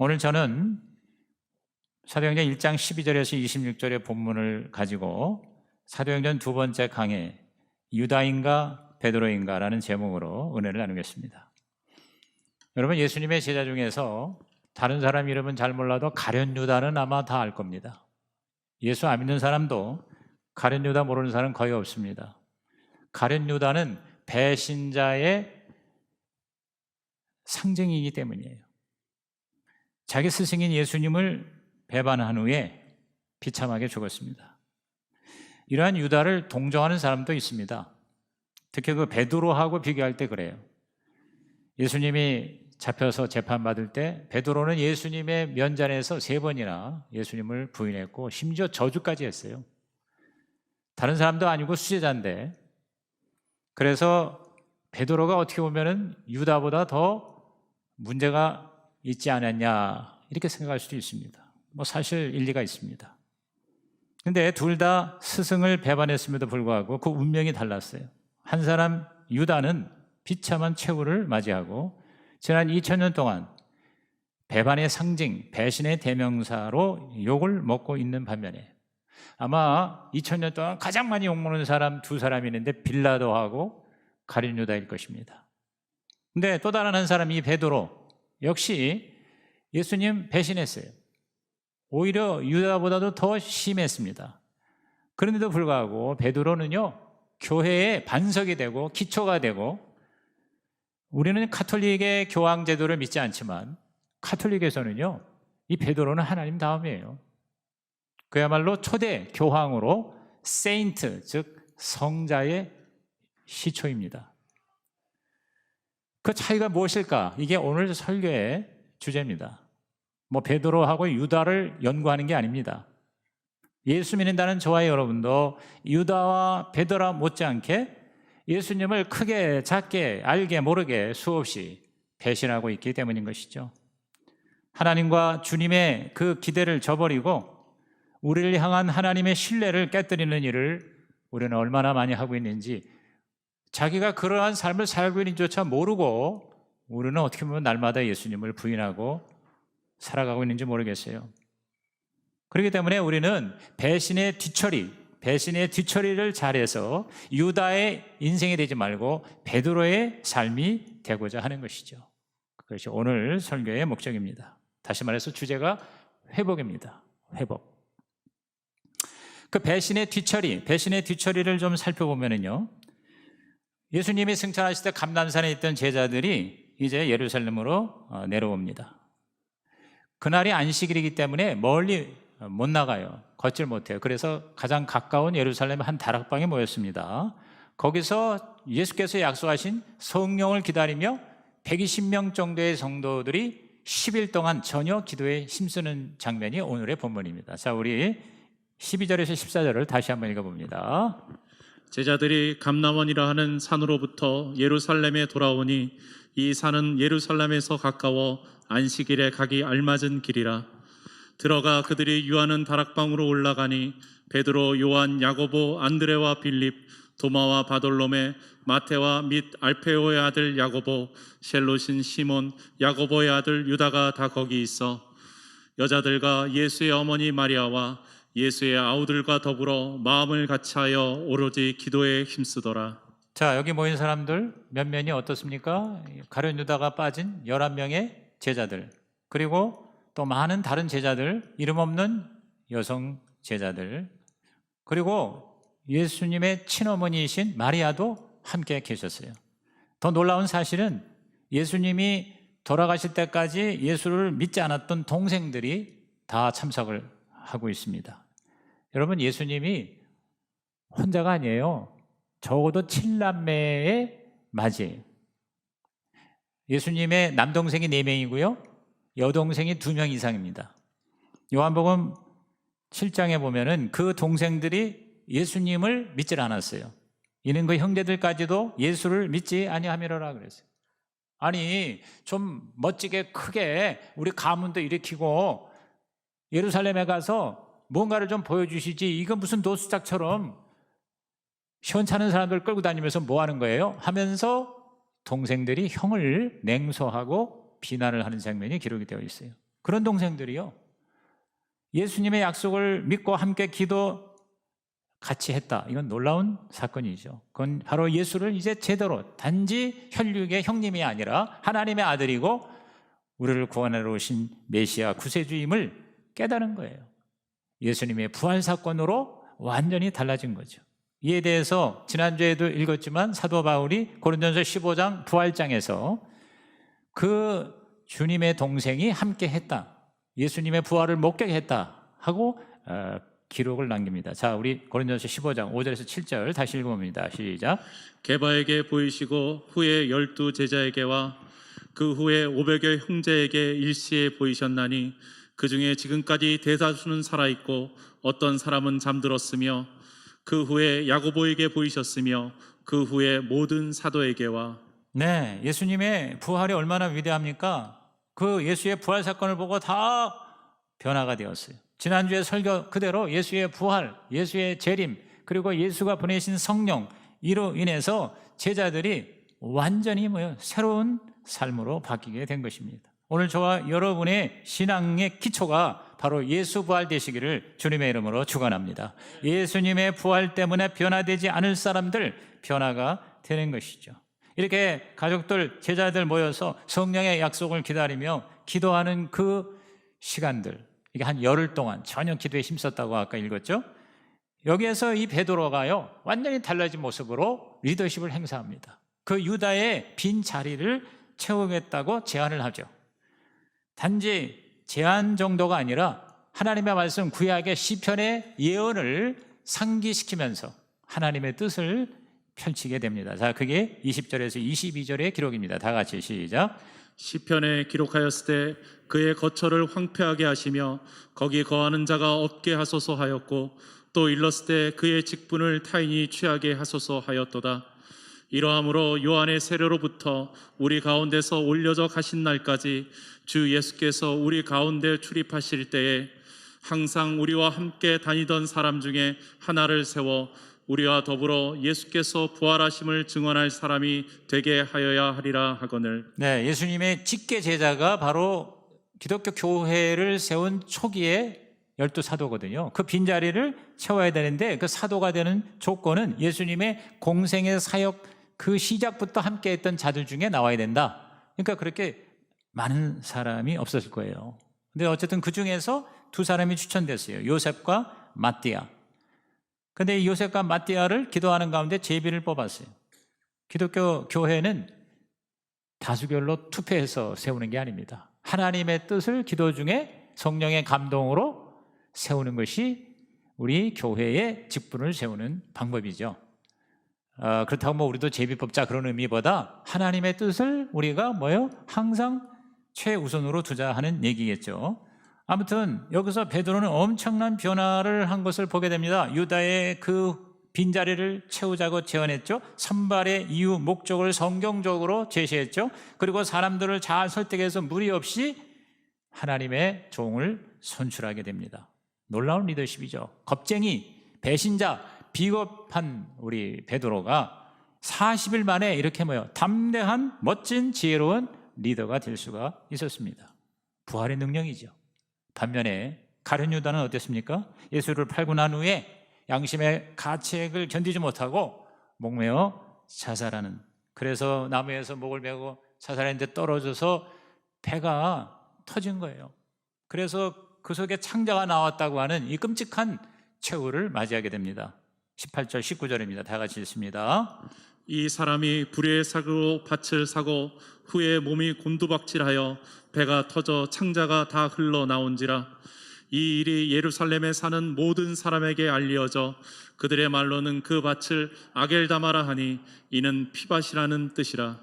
오늘 저는 사도행전 1장 12절에서 26절의 본문을 가지고 사도행전 두 번째 강해 유다인가 베드로인가 라는 제목으로 은혜를 나누겠습니다. 여러분, 예수님의 제자 중에서 다른 사람 이름은 잘 몰라도 가룟 유다는 아마 다 알 겁니다. 예수 안 믿는 사람도 가룟 유다 모르는 사람은 거의 없습니다. 가룟 유다는 배신자의 상징이기 때문이에요. 자기 스승인 예수님을 배반한 후에 비참하게 죽었습니다. 이러한 유다를 동정하는 사람도 있습니다. 특히 그 베드로하고 비교할 때 그래요. 예수님이 잡혀서 재판받을 때 베드로는 예수님의 면전에서 3번이나 예수님을 부인했고 심지어 저주까지 했어요. 다른 사람도 아니고 수제자인데, 그래서 베드로가 어떻게 보면은 유다보다 더 문제가 있지 않았냐 이렇게 생각할 수도 있습니다. 사실 일리가 있습니다. 근데 둘 다 스승을 배반했음에도 불구하고 그 운명이 달랐어요. 한 사람 유다는 비참한 최후를 맞이하고 지난 2000년 동안 배반의 상징, 배신의 대명사로 욕을 먹고 있는 반면에 아마 2000년 동안 가장 많이 욕먹는 사람 두 사람이 있는데 빌라도하고 가룟 유다일 것입니다. 근데 또 다른 한 사람, 이 베드로 역시 예수님 배신했어요. 오히려 유다보다도 더 심했습니다. 그런데도 불구하고 베드로는요, 교회의 반석이 되고 기초가 되고, 우리는 카톨릭의 교황 제도를 믿지 않지만 카톨릭에서는요, 이 베드로는 하나님 다음이에요. 그야말로 초대 교황으로 세인트, 즉 성자의 시초입니다. 그 차이가 무엇일까? 이게 오늘 설교의 주제입니다. 베드로하고 유다를 연구하는 게 아닙니다. 예수 믿는다는 저와 여러분도 유다와 베드로와 못지않게 예수님을 크게 작게 알게 모르게 수없이 배신하고 있기 때문인 것이죠. 하나님과 주님의 그 기대를 저버리고 우리를 향한 하나님의 신뢰를 깨뜨리는 일을 우리는 얼마나 많이 하고 있는지, 자기가 그러한 삶을 살고 있는지조차 모르고 우리는 어떻게 보면 날마다 예수님을 부인하고 살아가고 있는지 모르겠어요. 그렇기 때문에 우리는 배신의 뒤처리를 잘해서 유다의 인생이 되지 말고 베드로의 삶이 되고자 하는 것이죠. 그것이 오늘 설교의 목적입니다. 다시 말해서 주제가 회복입니다. 회복. 그 배신의 뒤처리를 좀 살펴보면요, 예수님이 승천하실 때 감람산에 있던 제자들이 이제 예루살렘으로 내려옵니다. 그날이 안식일이기 때문에 멀리 못 나가요. 걷질 못해요. 그래서 가장 가까운 예루살렘의 한 다락방에 모였습니다. 거기서 예수께서 약속하신 성령을 기다리며 120명 정도의 성도들이 10일 동안 전혀 기도에 힘쓰는 장면이 오늘의 본문입니다. 자, 우리 12절에서 14절을 다시 한번 읽어봅니다. 제자들이 감람원이라 하는 산으로부터 예루살렘에 돌아오니 이 산은 예루살렘에서 가까워 안식일에 가기 알맞은 길이라. 들어가 그들이 유하는 다락방으로 올라가니 베드로, 요한, 야고보, 안드레와 빌립, 도마와 바돌로메, 마테와 및 알페오의 아들 야고보, 셀롯인 시몬, 야고보의 아들 유다가 다 거기 있어 여자들과 예수의 어머니 마리아와 예수의 아우들과 더불어 마음을 같이하여 오로지 기도에 힘쓰더라. 자, 여기 모인 사람들 몇 면이 어떻습니까? 가룟 유다가 빠진 11명의 제자들, 그리고 또 많은 다른 제자들, 이름 없는 여성 제자들, 그리고 예수님의 친어머니이신 마리아도 함께 계셨어요. 더 놀라운 사실은 예수님이 돌아가실 때까지 예수를 믿지 않았던 동생들이 다 참석을 하고 있습니다. 여러분, 예수님이 혼자가 아니에요. 적어도 7남매의 맞이에요. 예수님의 남동생이 4명이고요 여동생이 2명 이상입니다. 요한복음 7장에 보면은 그 동생들이 예수님을 믿질 않았어요. 이는 그 형제들까지도 예수를 믿지 아니함이로라 그랬어요. 아니, 좀 멋지게 크게 우리 가문도 일으키고 예루살렘에 가서 뭔가를 좀 보여주시지, 이건 무슨 노숙자처럼 시원찮은 사람들 끌고 다니면서 뭐 하는 거예요? 하면서 동생들이 형을 냉소하고 비난을 하는 장면이 기록이 되어 있어요. 그런 동생들이요. 예수님의 약속을 믿고 함께 기도 같이 했다. 이건 놀라운 사건이죠. 그건 바로 예수를 이제 제대로 단지 혈육의 형님이 아니라 하나님의 아들이고 우리를 구원하러 오신 메시아 구세주임을 깨달은 거예요. 예수님의 부활 사건으로 완전히 달라진 거죠. 이에 대해서 지난주에도 읽었지만 사도 바울이 고린도전서 15장 부활장에서 그 주님의 동생이 함께 했다, 예수님의 부활을 목격했다 하고 기록을 남깁니다. 자, 우리 고린도전서 15장 5절에서 7절 다시 읽어봅니다. 시작. 게바에게 보이시고 후에 12 제자에게와 그 후에 500여 형제에게 일시에 보이셨나니 그 중에 지금까지 대다수는 살아있고 어떤 사람은 잠들었으며 그 후에 야고보에게 보이셨으며 그 후에 모든 사도에게와. 네, 예수님의 부활이 얼마나 위대합니까? 그 예수의 부활 사건을 보고 다 변화가 되었어요. 지난주에 설교 그대로 예수의 부활, 예수의 재림, 그리고 예수가 보내신 성령, 이로 인해서 제자들이 완전히 새로운 삶으로 바뀌게 된 것입니다. 오늘 저와 여러분의 신앙의 기초가 바로 예수 부활 되시기를 주님의 이름으로 축원합니다. 예수님의 부활 때문에 변화되지 않을 사람들 변화가 되는 것이죠. 이렇게 가족들, 제자들 모여서 성령의 약속을 기다리며 기도하는 그 시간들, 이게 한 열흘 동안 전혀 기도에 힘썼다고 아까 읽었죠. 여기에서 이 베드로가요 완전히 달라진 모습으로 리더십을 행사합니다. 그 유다의 빈 자리를 채우겠다고 제안을 하죠. 단지 제안 정도가 아니라 하나님의 말씀, 구약의 시편의 예언을 상기시키면서 하나님의 뜻을 펼치게 됩니다. 자, 그게 20절에서 22절의 기록입니다. 다 같이 시작. 시편에 기록하였을 때 그의 거처를 황폐하게 하시며 거기 거하는 자가 없게 하소서 하였고 또 일렀을 때 그의 직분을 타인이 취하게 하소서 하였도다. 이러함으로 요한의 세례로부터 우리 가운데서 올려져 가신 날까지 주 예수께서 우리 가운데 출입하실 때에 항상 우리와 함께 다니던 사람 중에 하나를 세워 우리와 더불어 예수께서 부활하심을 증언할 사람이 되게 하여야 하리라 하거늘. 네, 예수님의 직계 제자가 바로 기독교 교회를 세운 초기에 12 사도거든요. 그 빈자리를 채워야 되는데 그 사도가 되는 조건은 예수님의 공생의 사역 그 시작부터 함께 했던 자들 중에 나와야 된다. 그러니까 그렇게 많은 사람이 없었을 거예요. 근데 어쨌든 그 중에서 2 사람이 추천됐어요. 요셉과 마띠아. 근데 이 요셉과 마띠아를 기도하는 가운데 제비를 뽑았어요. 기독교 교회는 다수결로 투표해서 세우는 게 아닙니다. 하나님의 뜻을 기도 중에 성령의 감동으로 세우는 것이 우리 교회의 직분을 세우는 방법이죠. 그렇다고 우리도 제비 뽑자 그런 의미보다 하나님의 뜻을 우리가 항상 최우선으로 두자 하는 얘기겠죠. 아무튼 여기서 베드로는 엄청난 변화를 한 것을 보게 됩니다. 유다의 그 빈자리를 채우자고 제안했죠. 선발의 이유, 목적을 성경적으로 제시했죠. 그리고 사람들을 잘 설득해서 무리 없이 하나님의 종을 선출하게 됩니다. 놀라운 리더십이죠. 겁쟁이, 배신자, 비겁한 우리 베드로가 40일 만에 이렇게 담대한 멋진 지혜로운 리더가 될 수가 있었습니다. 부활의 능력이죠. 반면에 가룟 유다는 어땠습니까? 예수를 팔고 난 후에 양심의 가책을 견디지 못하고 목매어 자살하는, 그래서 나무에서 목을 베고 자살했는데 떨어져서 배가 터진 거예요. 그래서 그 속에 창자가 나왔다고 하는 이 끔찍한 최후를 맞이하게 됩니다. 18절 19절입니다. 다 같이 읽습니다. 이 사람이 불의의 사고로 밭을 사고 후에 몸이 곤두박질하여 배가 터져 창자가 다 흘러나온지라. 이 일이 예루살렘에 사는 모든 사람에게 알려져 그들의 말로는 그 밭을 아겔다마라 하니 이는 피밭이라는 뜻이라.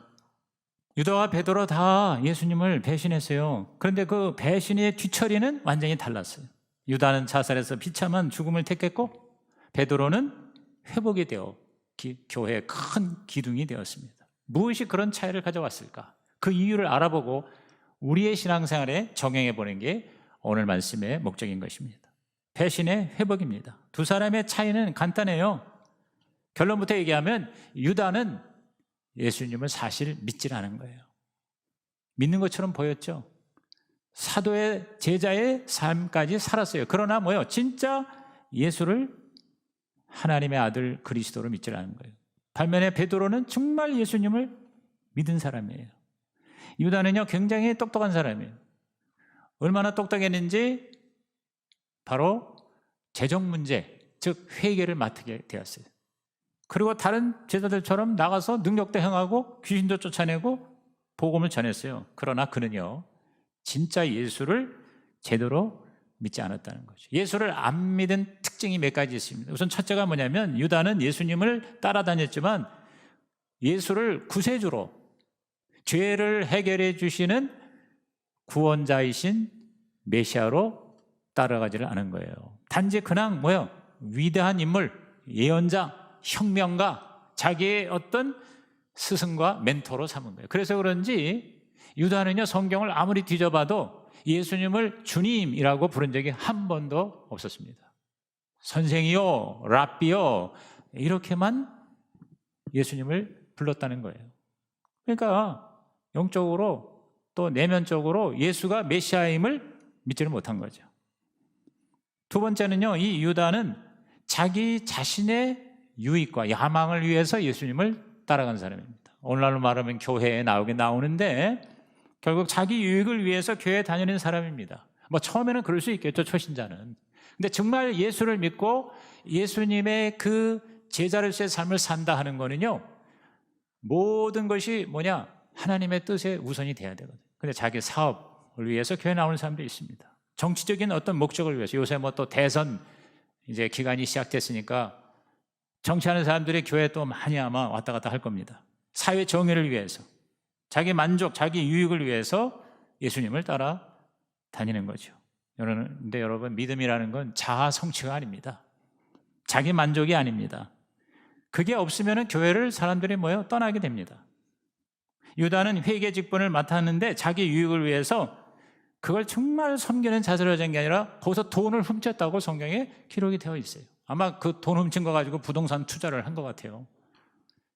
유다와 베드로 다 예수님을 배신했어요. 그런데 그 배신의 뒤처리는 완전히 달랐어요. 유다는 자살해서 비참한 죽음을 택했고 베드로는 회복이 되어 교회의 큰 기둥이 되었습니다. 무엇이 그런 차이를 가져왔을까? 그 이유를 알아보고 우리의 신앙생활에 적용해 보는 게 오늘 말씀의 목적인 것입니다. 배신의 회복입니다. 2 사람의 차이는 간단해요. 결론부터 얘기하면 유다는 예수님을 사실 믿질 않은 거예요. 믿는 것처럼 보였죠. 사도의 제자의 삶까지 살았어요. 그러나 뭐예요? 진짜 예수를 하나님의 아들 그리스도로 믿지 않은 거예요. 반면에 베드로는 정말 예수님을 믿은 사람이에요. 유다는요, 굉장히 똑똑한 사람이에요. 얼마나 똑똑했는지 바로 재정 문제, 즉 회계를 맡게 되었어요. 그리고 다른 제자들처럼 나가서 능력도 행하고 귀신도 쫓아내고 복음을 전했어요. 그러나 그는요, 진짜 예수를 제대로 믿지 않았다는 거죠. 예수를 안 믿은 특징이 몇 가지 있습니다. 우선 첫째가 뭐냐면 유다는 예수님을 따라다녔지만 예수를 구세주로, 죄를 해결해 주시는 구원자이신 메시아로 따라가지를 않은 거예요. 단지 그냥 뭐요? 위대한 인물, 예언자, 혁명가, 자기의 어떤 스승과 멘토로 삼은 거예요. 그래서 그런지 유다는요, 성경을 아무리 뒤져봐도 예수님을 주님이라고 부른 적이 한 번도 없었습니다. 선생이요, 랍비요, 이렇게만 예수님을 불렀다는 거예요. 그러니까 영적으로 또 내면적으로 예수가 메시아임을 믿지를 못한 거죠. 두 번째는요, 이 유다는 자기 자신의 유익과 야망을 위해서 예수님을 따라간 사람입니다. 오늘날로 말하면 교회에 나오는데 결국 자기 유익을 위해서 교회에 다니는 사람입니다. 뭐 처음에는 그럴 수 있겠죠, 초신자는. 근데 정말 예수를 믿고 예수님의 그 제자로서의 삶을 산다 하는 거는요, 모든 것이 뭐냐? 하나님의 뜻에 우선이 돼야 되거든요. 근데 자기 사업을 위해서 교회 나오는 사람도 있습니다. 정치적인 어떤 목적을 위해서. 요새 뭐 또 대선 이제 기간이 시작됐으니까 정치하는 사람들이 교회에 또 많이 아마 왔다 갔다 할 겁니다. 사회 정의를 위해서, 자기 만족, 자기 유익을 위해서 예수님을 따라 다니는 거죠. 그런데 여러분, 믿음이라는 건 자아 성취가 아닙니다. 자기 만족이 아닙니다. 그게 없으면 교회를 사람들이 뭐예요? 떠나게 됩니다. 유다는 회계 직분을 맡았는데 자기 유익을 위해서 그걸 정말 섬기는 자세로 된 게 아니라 거기서 돈을 훔쳤다고 성경에 기록이 되어 있어요. 아마 그 돈 훔친 거 가지고 부동산 투자를 한 것 같아요.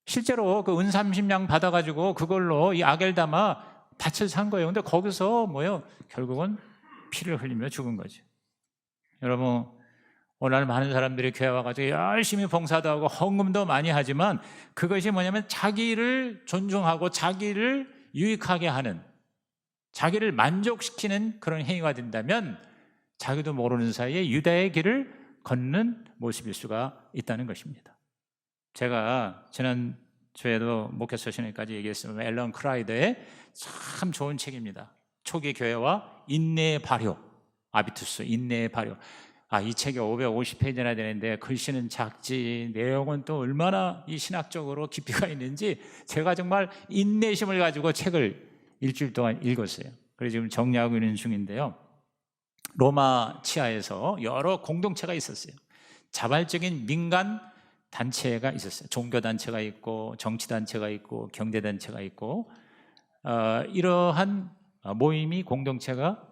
실제로 그 은 30냥 받아가지고 그걸로 이 아겔다마 밭을 산 거예요. 근데 거기서 뭐예요? 결국은 피를 흘리며 죽은 거죠. 여러분, 오늘 많은 사람들이 교회 와가지고 열심히 봉사도 하고 헌금도 많이 하지만 그것이 뭐냐면 자기를 존중하고 자기를 유익하게 하는, 자기를 만족시키는 그런 행위가 된다면 자기도 모르는 사이에 유다의 길을 걷는 모습일 수가 있다는 것입니다. 제가 지난 주에도 목회 서신회까지 얘기했습니다. 앨런 크라이더의 참 좋은 책입니다. 초기 교회와 인내의 발효, 아비투스, 인내의 발효. 이 책이 550페이지나 되는데 글씨는 작지 내용은 또 얼마나 이 신학적으로 깊이가 있는지 제가 정말 인내심을 가지고 책을 일주일 동안 읽었어요. 그래서 지금 정리하고 있는 중인데요. 로마 치하에서 여러 공동체가 있었어요. 자발적인 민간 단체가 있었어요. 종교단체가 있고 정치단체가 있고 경제단체가 있고 이러한 모임이 공동체가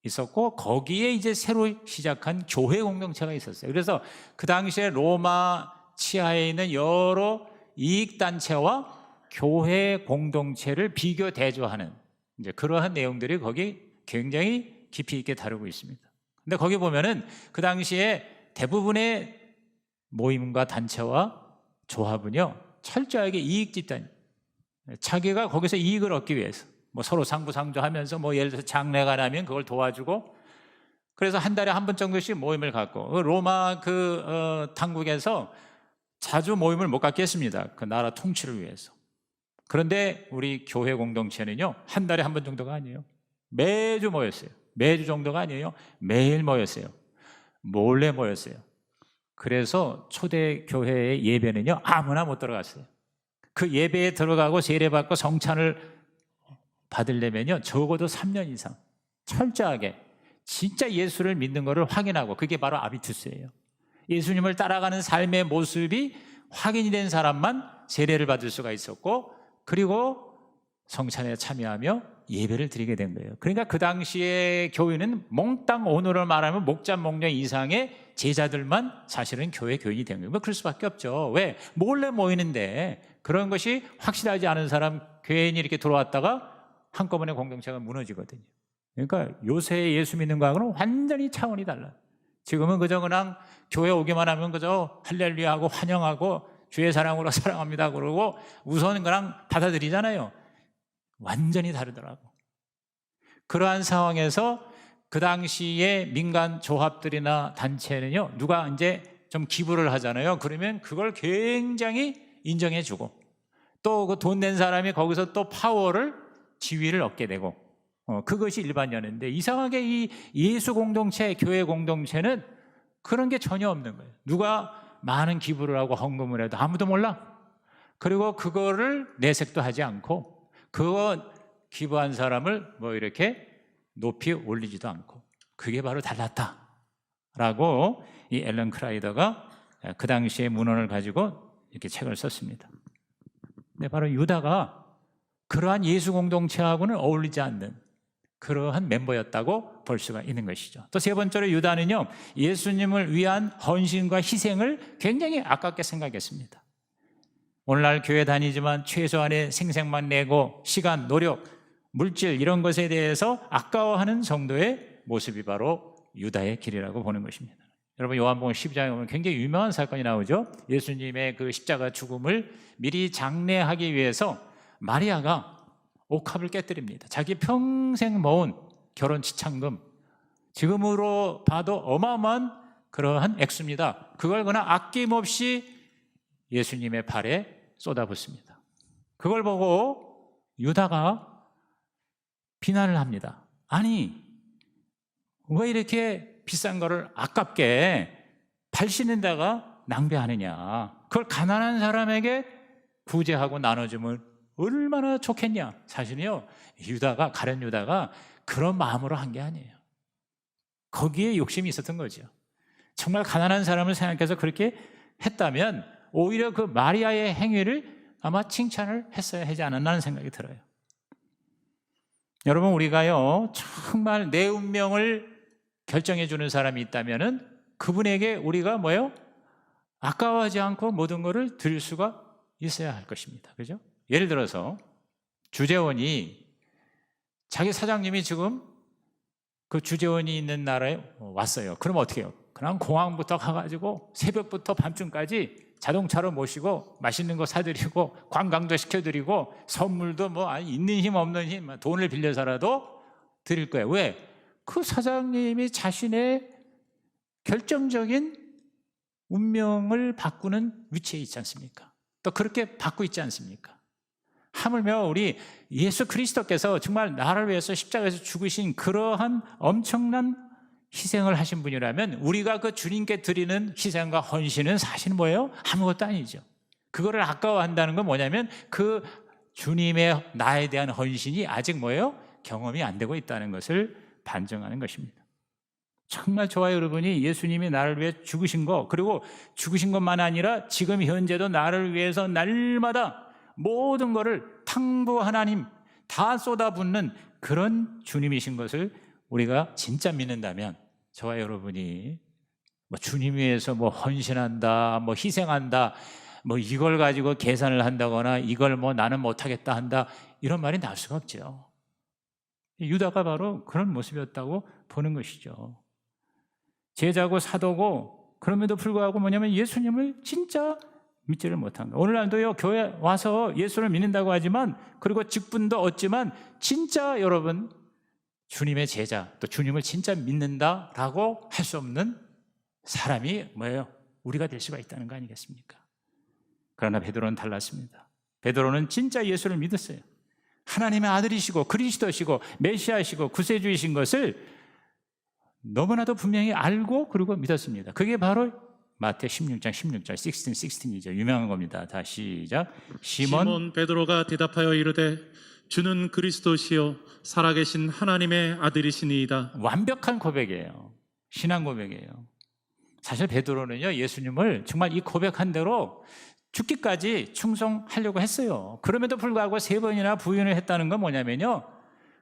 있었고 거기에 이제 새로 시작한 교회 공동체가 있었어요. 그래서 그 당시에 로마 치하에 있는 여러 이익단체와 교회 공동체를 비교 대조하는 이제 그러한 내용들이 거기 굉장히 깊이 있게 다루고 있습니다. 근데 거기 보면은 그 당시에 대부분의 모임과 단체와 조합은요, 철저하게 이익 집단, 자기가 거기서 이익을 얻기 위해서 뭐 서로 상부상조하면서 뭐 예를 들어서 장례가 나면 그걸 도와주고, 그래서 한 달에 한 번 정도씩 모임을 갖고 로마 당국에서 자주 모임을 못 갖게 했습니다. 그 나라 통치를 위해서. 그런데 우리 교회 공동체는요, 한 달에 한 번 정도가 아니에요. 매주 모였어요. 매주 정도가 아니에요. 매일 모였어요. 몰래 모였어요. 그래서 초대 교회의 예배는요, 아무나 못 들어갔어요. 그 예배에 들어가고 세례받고 성찬을 받으려면요, 적어도 3년 이상 철저하게 진짜 예수를 믿는 것을 확인하고, 그게 바로 아비투스예요. 예수님을 따라가는 삶의 모습이 확인이 된 사람만 세례를 받을 수가 있었고, 그리고 성찬에 참여하며 예배를 드리게 된 거예요. 그러니까 그 당시에 교회는 몽땅 오늘을 말하면 목자 목녀 이상의 제자들만 사실은 교회 교인이 된 거예요. 그럴 수밖에 없죠. 왜? 몰래 모이는데 그런 것이 확실하지 않은 사람, 교인이 이렇게 들어왔다가 한꺼번에 공동체가 무너지거든요. 그러니까 요새 예수 믿는 거하고는 완전히 차원이 달라요. 지금은 그냥 교회 오기만 하면 그저 할렐루야 하고 환영하고 주의 사랑으로 사랑합니다 그러고 우선 그냥 받아들이잖아요. 완전히 다르더라고. 그러한 상황에서 그 당시에 민간 조합들이나 단체는요, 누가 이제 좀 기부를 하잖아요. 그러면 그걸 굉장히 인정해주고 또 그 돈 낸 사람이 거기서 또 파워를, 지위를 얻게 되고 그것이 일반연인데, 이상하게 이 예수 공동체, 교회 공동체는 그런 게 전혀 없는 거예요. 누가 많은 기부를 하고 헌금을 해도 아무도 몰라. 그리고 그거를 내색도 하지 않고 그거 기부한 사람을 뭐 이렇게 높이 올리지도 않고, 그게 바로 달랐다라고 이 앨런 크라이더가 그 당시의 문헌을 가지고 이렇게 책을 썼습니다. 근데 바로 유다가 그러한 예수 공동체하고는 어울리지 않는 그러한 멤버였다고 볼 수가 있는 것이죠. 또 세 번째로 유다는요, 예수님을 위한 헌신과 희생을 굉장히 아깝게 생각했습니다. 오늘날 교회 다니지만 최소한의 생색만 내고 시간, 노력, 물질 이런 것에 대해서 아까워하는 정도의 모습이 바로 유다의 길이라고 보는 것입니다. 여러분, 요한복음 12장에 보면 굉장히 유명한 사건이 나오죠. 예수님의 그 십자가 죽음을 미리 장례하기 위해서 마리아가 옥합을 깨뜨립니다. 자기 평생 모은 결혼 지참금, 지금으로 봐도 어마어마한 그러한 액수입니다. 그걸 그냥 아낌없이 예수님의 발에 쏟아붓습니다. 그걸 보고 유다가 비난을 합니다. 아니, 왜 이렇게 비싼 거를 아깝게 발 씻는 데가 낭비하느냐. 그걸 가난한 사람에게 구제하고 나눠주면 얼마나 좋겠냐. 사실은요, 유다가, 가룟 유다가 그런 마음으로 한 게 아니에요. 거기에 욕심이 있었던 거죠. 정말 가난한 사람을 생각해서 그렇게 했다면 오히려 그 마리아의 행위를 아마 칭찬을 했어야 하지 않았나 하는 생각이 들어요. 여러분, 우리가요, 정말 내 운명을 결정해 주는 사람이 있다면은 그분에게 우리가 뭐예요? 아까워하지 않고 모든 것을 드릴 수가 있어야 할 것입니다. 그죠? 예를 들어서 주재원이, 자기 사장님이 지금 그 주재원이 있는 나라에 왔어요. 그럼 어떻게 해요? 그냥 공항부터 가가지고 새벽부터 밤중까지 자동차로 모시고 맛있는 거 사드리고 관광도 시켜드리고 선물도 뭐 있는 힘 없는 힘 돈을 빌려서라도 드릴 거예요. 왜? 그 사장님이 자신의 결정적인 운명을 바꾸는 위치에 있지 않습니까? 또 그렇게 받고 있지 않습니까? 하물며 우리 예수 그리스도께서 정말 나를 위해서 십자가에서 죽으신 그러한 엄청난 희생을 하신 분이라면 우리가 그 주님께 드리는 희생과 헌신은 사실 뭐예요? 아무것도 아니죠. 그거를 아까워한다는 건 뭐냐면 그 주님의 나에 대한 헌신이 아직 뭐예요? 경험이 안 되고 있다는 것을 반증하는 것입니다. 정말 좋아요, 여러분이 예수님이 나를 위해 죽으신 거, 그리고 죽으신 것만 아니라 지금 현재도 나를 위해서 날마다 모든 것을 탕부 하나님 다 쏟아붓는 그런 주님이신 것을 우리가 진짜 믿는다면 저와 여러분이 뭐 주님 위해서 뭐 헌신한다, 뭐 희생한다, 뭐 이걸 가지고 계산을 한다거나 이걸 뭐 나는 못하겠다 한다, 이런 말이 나올 수가 없죠. 유다가 바로 그런 모습이었다고 보는 것이죠. 제자고 사도고 그럼에도 불구하고 뭐냐면 예수님을 진짜 믿지를 못한 거예요. 오늘날도요, 교회 와서 예수를 믿는다고 하지만, 그리고 직분도 얻지만 진짜 여러분 주님의 제자, 또 주님을 진짜 믿는다라고 할 수 없는 사람이 뭐예요? 우리가 될 수가 있다는 거 아니겠습니까? 그러나 베드로는 달랐습니다. 베드로는 진짜 예수를 믿었어요. 하나님의 아들이시고 그리스도시고 메시아시고 구세주이신 것을 너무나도 분명히 알고 그리고 믿었습니다. 그게 바로 마태 16장 16이죠. 유명한 겁니다. 다 시작. 시몬 베드로가 대답하여 이르되 주는 그리스도시요 살아계신 하나님의 아들이시니이다. 완벽한 고백이에요. 신앙 고백이에요. 사실 베드로는요, 예수님을 정말 이 고백한 대로 죽기까지 충성하려고 했어요. 그럼에도 불구하고 3번이나 부인을 했다는 건 뭐냐면요,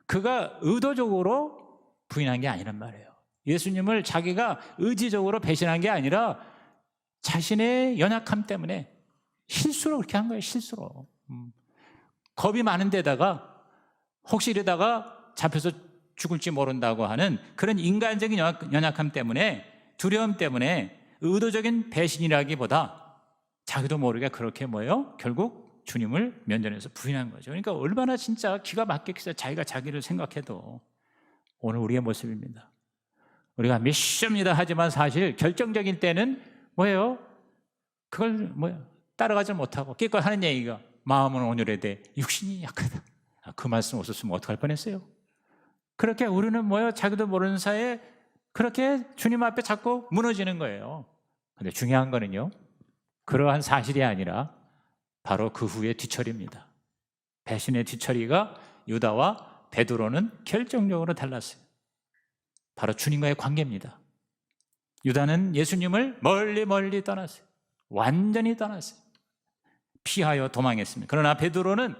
그가 의도적으로 부인한 게 아니란 말이에요. 예수님을 자기가 의지적으로 배신한 게 아니라 자신의 연약함 때문에 실수로 그렇게 한 거예요. 실수로. 겁이 많은 데다가 혹시 이러다가 잡혀서 죽을지 모른다고 하는 그런 인간적인 연약함 때문에, 두려움 때문에 의도적인 배신이라기보다 자기도 모르게 그렇게 뭐예요? 결국 주님을 면전에서 부인한 거죠. 그러니까 얼마나 진짜 기가 막히겠어요. 자기가 자기를 생각해도. 오늘 우리의 모습입니다. 우리가 믿습니다 하지만 사실 결정적인 때는 뭐예요? 그걸 따라가지 못하고 기껏 하는 얘기가 마음은 온유하되 육신이 약하다. 그 말씀 없었으면 어떡할 뻔했어요? 그렇게 우리는 자기도 모르는 사이에 그렇게 주님 앞에 자꾸 무너지는 거예요. 근데 중요한 거는요, 그러한 사실이 아니라 바로 그 후의 뒤처리입니다. 배신의 뒤처리가 유다와 베드로는 결정적으로 달랐어요. 바로 주님과의 관계입니다. 유다는 예수님을 멀리 떠났어요. 완전히 떠났어요. 피하여 도망했습니다. 그러나 베드로는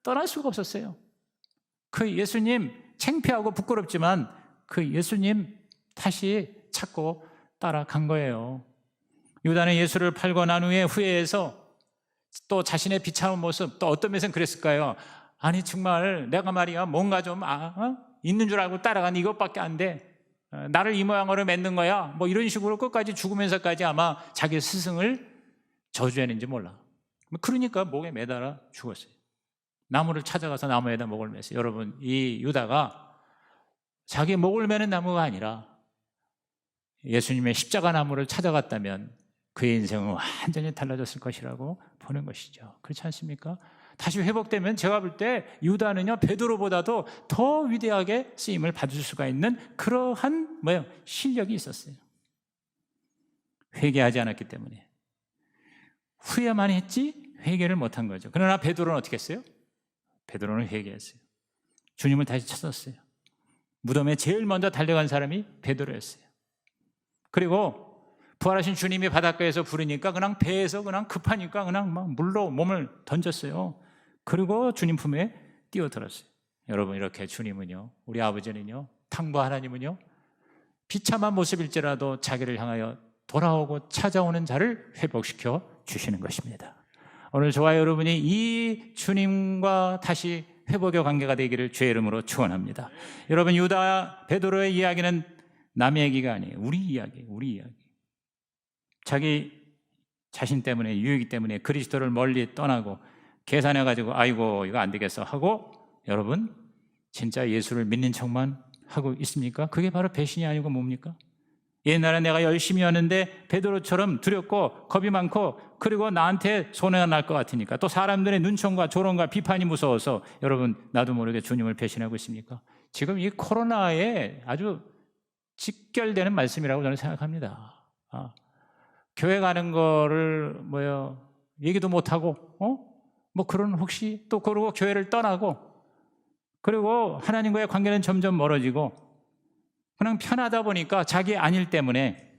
떠날 수가 없었어요. 그 예수님 창피하고 부끄럽지만 그 예수님 다시 찾고 따라간 거예요. 유다는 예수를 팔고 난 후에 후회해서 또 자신의 비참한 모습, 또 어떤 면에서는 그랬을까요? 아니 정말 내가 말이야 뭔가 좀 있는 줄 알고 따라간 이것밖에 안 돼. 나를 이 모양으로 맺는 거야. 이런 식으로 끝까지 죽으면서까지 아마 자기 스승을 저주했는지 몰라. 그러니까 목에 매달아 죽었어요. 나무를 찾아가서 나무에다 목을 맸어요. 여러분, 이 유다가 자기 목을 매는 나무가 아니라 예수님의 십자가 나무를 찾아갔다면 그의 인생은 완전히 달라졌을 것이라고 보는 것이죠. 그렇지 않습니까? 다시 회복되면 제가 볼 때 유다는요 베드로보다도 더 위대하게 쓰임을 받을 수가 있는 그러한 실력이 있었어요. 회개하지 않았기 때문에. 후회만 했지 회개를 못한 거죠. 그러나 베드로는 어떻게 했어요? 베드로는 회개했어요. 주님을 다시 찾았어요. 무덤에 제일 먼저 달려간 사람이 베드로였어요. 그리고 부활하신 주님이 바닷가에서 부르니까 그냥 배에서 그냥 급하니까 그냥 막 물로 몸을 던졌어요. 그리고 주님 품에 뛰어들었어요. 여러분, 이렇게 주님은요, 우리 아버지는요, 탕부 하나님은요, 비참한 모습일지라도 자기를 향하여 돌아오고 찾아오는 자를 회복시켜 주시는 것입니다. 오늘 저와 여러분이 이 주님과 다시 회복의 관계가 되기를 주의 이름으로 축원합니다. 여러분, 유다 베드로의 이야기는 남의 얘기가 아니에요. 우리 이야기. 자기 자신 때문에, 유익 때문에 그리스도를 멀리 떠나고 계산해가지고 아이고 이거 안 되겠어 하고, 여러분 진짜 예수를 믿는 척만 하고 있습니까? 그게 바로 배신이 아니고 뭡니까? 옛날에 내가 열심히 하는데 베드로처럼 두렵고 겁이 많고 그리고 나한테 손해가 날 것 같으니까, 또 사람들의 눈총과 조롱과 비판이 무서워서 여러분 나도 모르게 주님을 배신하고 있습니까? 지금 이 코로나에 아주 직결되는 말씀이라고 저는 생각합니다. 교회 가는 거를 얘기도 못하고 그런, 혹시 또 그러고 교회를 떠나고, 그리고 하나님과의 관계는 점점 멀어지고 그냥 편하다 보니까 자기 안일 때문에,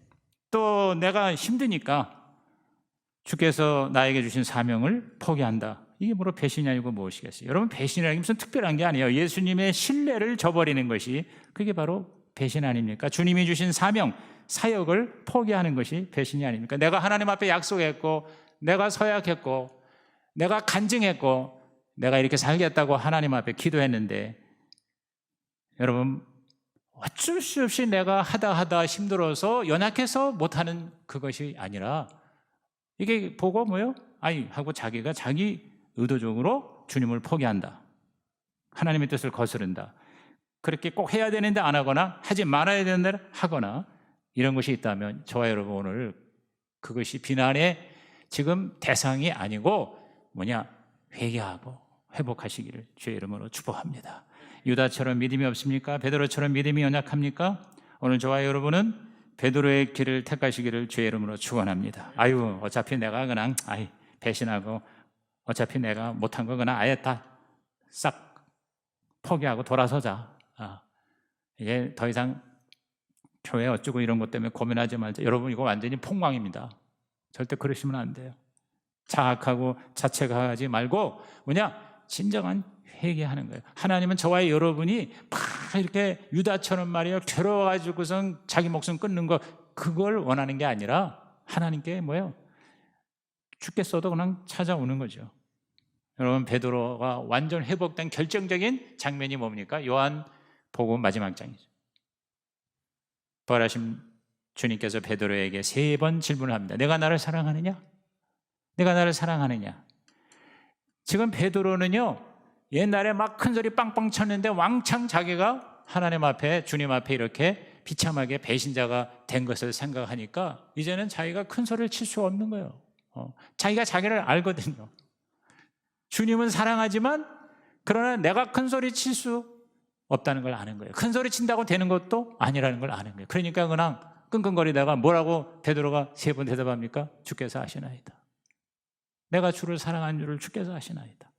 또 내가 힘드니까 주께서 나에게 주신 사명을 포기한다. 이게 뭐로 배신이 아니고 무엇이겠어요? 여러분, 배신이라는 게 무슨 특별한 게 아니에요. 예수님의 신뢰를 저버리는 것이 그게 바로 배신 아닙니까? 주님이 주신 사명, 사역을 포기하는 것이 배신이 아닙니까? 내가 하나님 앞에 약속했고, 내가 서약했고, 내가 간증했고, 내가 이렇게 살겠다고 하나님 앞에 기도했는데, 여러분 어쩔 수 없이 내가 하다 힘들어서 연약해서 못하는 그것이 아니라, 이게 보고 하고 자기가 자기 의도적으로 주님을 포기한다, 하나님의 뜻을 거스른다, 그렇게 꼭 해야 되는데 안 하거나 하지 말아야 되는 데를 하거나, 이런 것이 있다면 저와 여러분 오늘 그것이 비난의 지금 대상이 아니고 회개하고 회복하시기를 주의 이름으로 축복합니다. 유다처럼 믿음이 없습니까? 베드로처럼 믿음이 연약합니까? 오늘 저와 여러분은 베드로의 길을 택하시기를 주의 이름으로 축원합니다. 어차피 내가 그냥 배신하고 어차피 내가 못한 거 그냥 아예 다 싹 포기하고 돌아서자. 이제 더 이상 교회 어쩌고 이런 것 때문에 고민하지 말자. 여러분, 이거 완전히 폭망입니다. 절대 그러시면 안 돼요. 자학하고 자책하지 말고 진정한 회개하는 거예요. 하나님은 저와 여러분이 막 이렇게 유다처럼 말이에요, 괴로워가지고선 자기 목숨 끊는 거, 그걸 원하는 게 아니라 하나님께 죽겠어도 그냥 찾아오는 거죠. 여러분, 베드로가 완전 회복된 결정적인 장면이 뭡니까? 요한 복음 마지막 장이죠. 부활하신 주님께서 베드로에게 3번 질문을 합니다. 내가 나를 사랑하느냐? 내가 나를 사랑하느냐? 지금 베드로는요, 옛날에 막 큰 소리 빵빵 쳤는데 왕창 자기가 하나님 앞에, 주님 앞에 이렇게 비참하게 배신자가 된 것을 생각하니까 이제는 자기가 큰 소리를 칠 수 없는 거예요. 자기가 자기를 알거든요. 주님은 사랑하지만 그러나 내가 큰 소리 칠 수 없다는 걸 아는 거예요. 큰 소리 친다고 되는 것도 아니라는 걸 아는 거예요. 그러니까 그냥 끙끙거리다가 뭐라고 베드로가 3번 대답합니까? 주께서 아시나이다. 내가 주를 사랑한 줄을 주께서 아시나이다.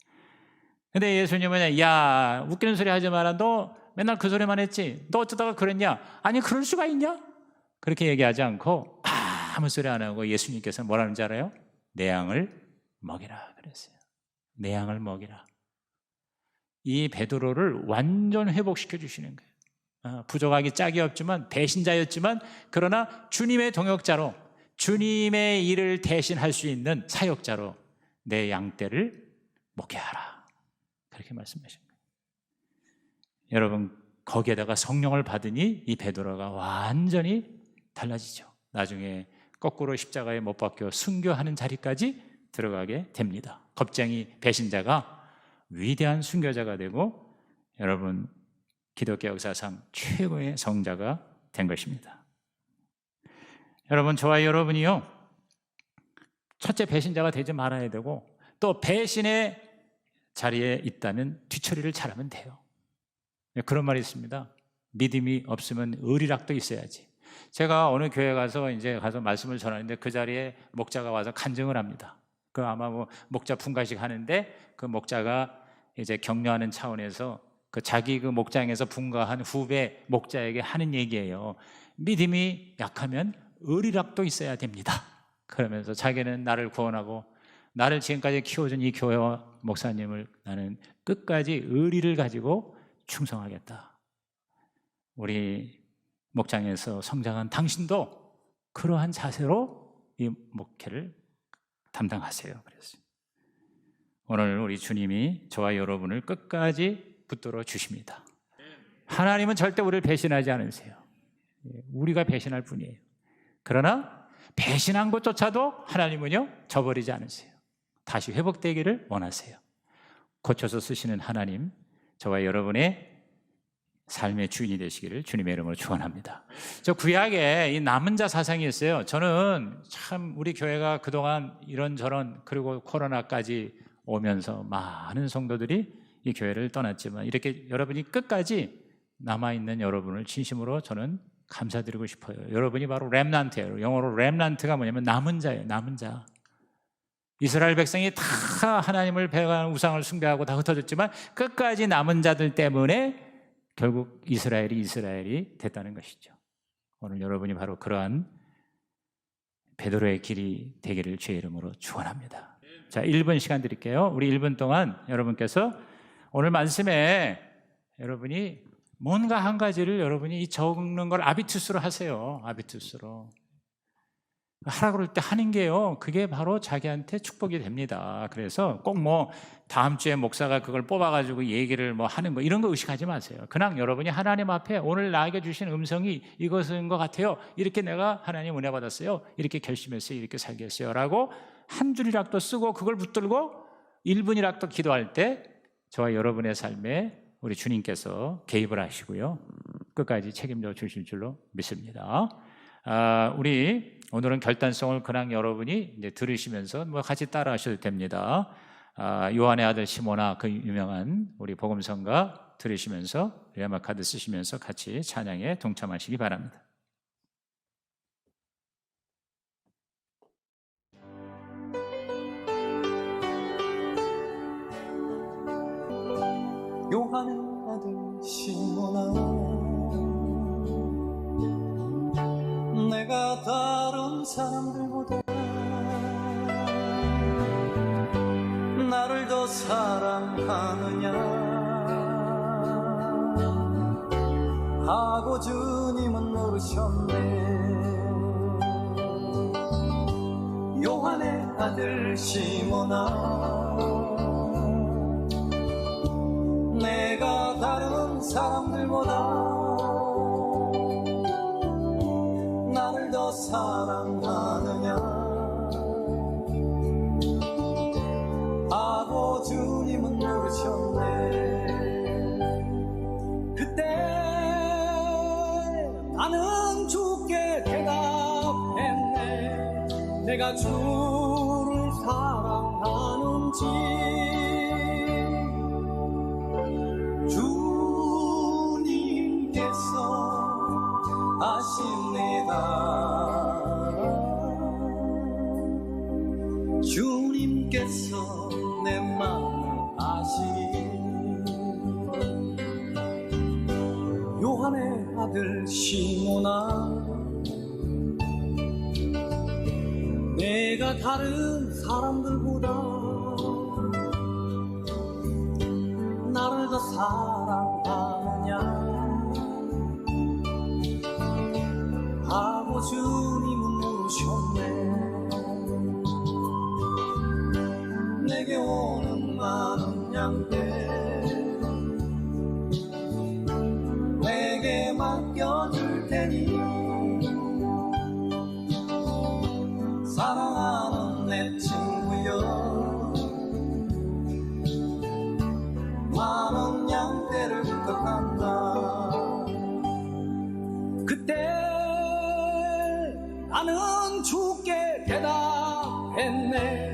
근데 예수님은 야, 웃기는 소리 하지 마라. 너 맨날 그 소리만 했지. 너 어쩌다가 그랬냐? 아니, 그럴 수가 있냐? 그렇게 얘기하지 않고 아무 소리 안 하고 예수님께서 뭐라는지 알아요? 내 양을 먹이라 그랬어요. 내 양을 먹이라. 이 베드로를 완전 회복시켜 주시는 거예요. 부족하기 짝이 없지만 배신자였지만 그러나 주님의 동역자로 주님의 일을 대신할 수 있는 사역자로 내 양떼를 먹여하라. 그렇게 말씀하신 거예요. 여러분, 거기에다가 성령을 받으니 이 베드로가 완전히 달라지죠. 나중에 거꾸로 십자가에 못 박혀 순교하는 자리까지 들어가게 됩니다. 겁쟁이 배신자가 위대한 순교자가 되고 여러분 기독교 역사상 최고의 성자가 된 것입니다. 여러분, 저와 여러분이요, 첫째 배신자가 되지 말아야 되고 또 배신의 자리에 있다면 뒤처리를 잘하면 돼요. 그런 말이 있습니다. 믿음이 없으면 의리락도 있어야지. 제가 어느 교회 가서 말씀을 전하는데 그 자리에 목자가 와서 간증을 합니다. 그 아마 목자 분가식 하는데 그 목자가 이제 격려하는 차원에서 자기 목장에서 분가한 후배 목자에게 하는 얘기예요. 믿음이 약하면 의리락도 있어야 됩니다. 그러면서 자기는 나를 구원하고 나를 지금까지 키워준 이 교회와 목사님을 나는 끝까지 의리를 가지고 충성하겠다. 우리 목장에서 성장한 당신도 그러한 자세로 이 목회를 담당하세요. 그랬어요. 오늘 우리 주님이 저와 여러분을 끝까지 붙들어 주십니다. 하나님은 절대 우리를 배신하지 않으세요. 우리가 배신할 뿐이에요. 그러나 배신한 것조차도 하나님은요, 저버리지 않으세요. 다시 회복되기를 원하세요. 고쳐서 쓰시는 하나님, 저와 여러분의 삶의 주인이 되시기를 주님의 이름으로 축원합니다. 저 구약에 이 남은 자 사상이 있어요. 저는 참 우리 교회가 그동안 이런저런 그리고 코로나까지 오면서 많은 성도들이 이 교회를 떠났지만 이렇게 여러분이 끝까지 남아있는 여러분을 진심으로 저는 감사드리고 싶어요. 여러분이 바로 렘넌트예요. 영어로 렘넌트가 뭐냐면 남은 자예요. 남은 자. 이스라엘 백성이 다 하나님을 배반하는 우상을 숭배하고 다 흩어졌지만 끝까지 남은 자들 때문에 결국 이스라엘이 됐다는 것이죠. 오늘 여러분이 바로 그러한 베드로의 길이 되기를 주의 이름으로 축원합니다. 자, 1분 시간 드릴게요. 우리 1분 동안 여러분께서 오늘 말씀에 여러분이 뭔가 한 가지를 여러분이 적는 걸 아비투스로 하세요. 아비투스로. 하라고 그럴 때 하는 게요, 그게 바로 자기한테 축복이 됩니다. 그래서 꼭 다음 주에 목사가 그걸 뽑아가지고 얘기를 하는 거 이런 거 의식하지 마세요. 그냥 여러분이 하나님 앞에 오늘 나에게 주신 음성이 이것인 것 같아요. 이렇게 내가 하나님 은혜 받았어요. 이렇게 결심했어요. 이렇게 살겠어요. 라고 한 줄이라도 쓰고 그걸 붙들고 1분이라도 기도할 때 저와 여러분의 삶에 우리 주님께서 개입을 하시고요, 끝까지 책임져 주실 줄로 믿습니다. 우리 오늘은 결단성을 그냥 여러분이 이제 들으시면서 같이 따라 하셔도 됩니다. 요한의 아들 시모나, 그 유명한 우리 복음성가 들으시면서 레마 카드 쓰시면서 같이 찬양에 동참하시기 바랍니다. 요한의 아들 시모나, 내가 다른 사람들보다 나를 더 사랑하느냐 하고 주님은 물으셨네. 요한의 아들 시모나, 내가 다른 사람 사람들보다 나를 더 사랑하느냐 하고 주님은 물으셨네. 그때 나는 주께 대답했네. 내가 주를 사랑하는지 주님께서 아십니다. 주님께서 내 마음을 아시니 요한의 아들 시몬아, 내가 다른 사람들보다 나를 더 사랑하느냐 하고 주님은 물으셨네. 내게 오는 많은 양들 내게 맡겨줄 테니 사랑하는 내 친구여, 많은 양떼를 부탁한다. 그때 나는 주께 대답했네.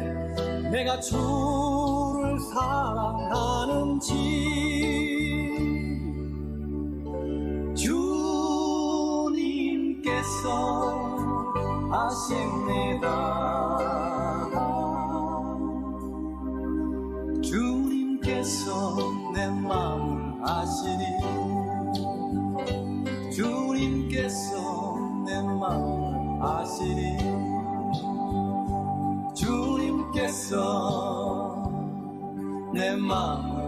내가 주를 사랑하는지 주님께서 아십니다. 주님께서 내 마음을 아시니 주님께서 내 마음을 아시니 주님께서 내 마음을